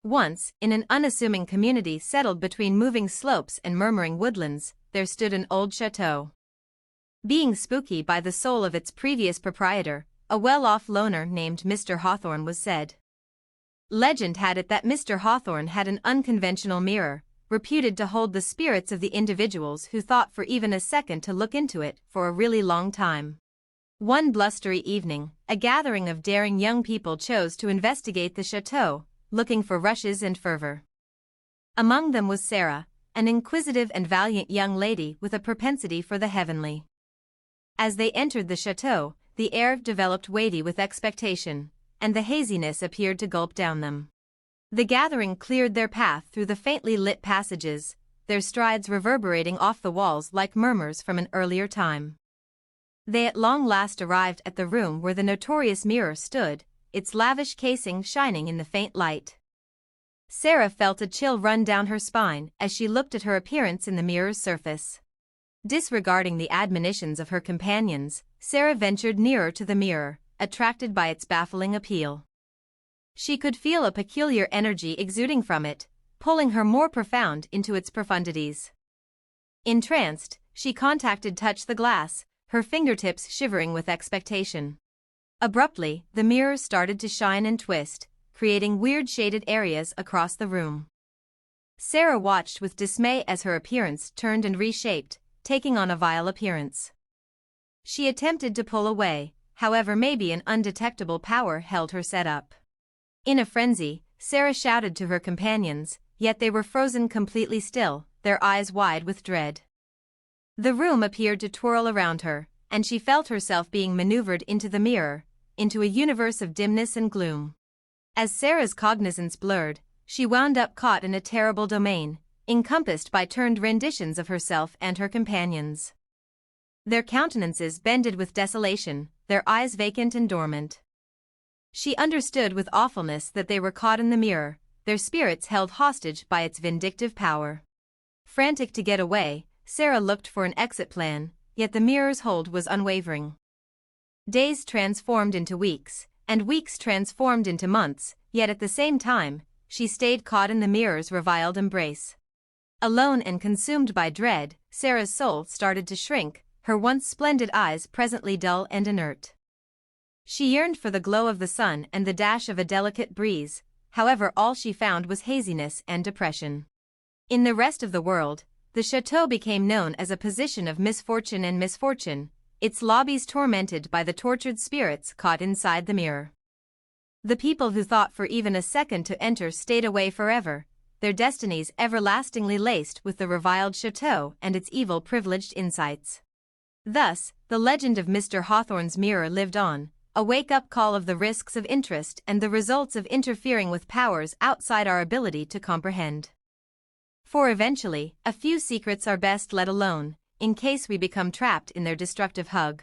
Once, in an unassuming community settled between moving slopes and murmuring woodlands, there stood an old chateau. Being spooky by the soul of its previous proprietor, a well-off loner named Mr. Hawthorne was said. Legend had it that Mr. Hawthorne had an unconventional mirror, reputed to hold the spirits of the individuals who thought for even a second to look into it for a really long time. One blustery evening, a gathering of daring young people chose to investigate the chateau, looking for rushes and fervor. Among them was Sarah, an inquisitive and valiant young lady with a propensity for the heavenly. As they entered the chateau, the air developed weighty with expectation, and the haziness appeared to gulp down them. The gathering cleared their path through the faintly lit passages, their strides reverberating off the walls like murmurs from an earlier time. They at long last arrived at the room where the notorious mirror stood, its lavish casing shining in the faint light. Sarah felt a chill run down her spine as she looked at her appearance in the mirror's surface. Disregarding the admonitions of her companions, Sarah ventured nearer to the mirror, attracted by its baffling appeal. She could feel a peculiar energy exuding from it, pulling her more profound into its profundities. Entranced, she touched the glass, her fingertips shivering with expectation. Abruptly, the mirror started to shine and twist, creating weird shaded areas across the room. Sarah watched with dismay as her appearance turned and reshaped, taking on a vile appearance. She attempted to pull away, however maybe an undetectable power held her set up. In a frenzy, Sarah shouted to her companions, yet they were frozen completely still, their eyes wide with dread. The room appeared to twirl around her, and she felt herself being maneuvered into the mirror, into a universe of dimness and gloom. As Sarah's cognizance blurred, she wound up caught in a terrible domain, encompassed by turned renditions of herself and her companions. Their countenances bended with desolation, their eyes vacant and dormant. She understood with awfulness that they were caught in the mirror, their spirits held hostage by its vindictive power. Frantic to get away, Sarah looked for an exit plan, yet the mirror's hold was unwavering. Days transformed into weeks, and weeks transformed into months, yet at the same time, she stayed caught in the mirror's reviled embrace. Alone and consumed by dread, Sarah's soul started to shrink, her once splendid eyes presently dull and inert. She yearned for the glow of the sun and the dash of a delicate breeze, however all she found was haziness and depression. In the rest of the world, the chateau became known as a position of misfortune and misfortune, its lobbies tormented by the tortured spirits caught inside the mirror. The people who thought for even a second to enter stayed away forever, their destinies everlastingly laced with the reviled chateau and its evil privileged insights. Thus, the legend of Mr. Hawthorne's mirror lived on, a wake-up call of the risks of interest and the results of interfering with powers outside our ability to comprehend. For eventually, a few secrets are best let alone, in case we become trapped in their destructive hug.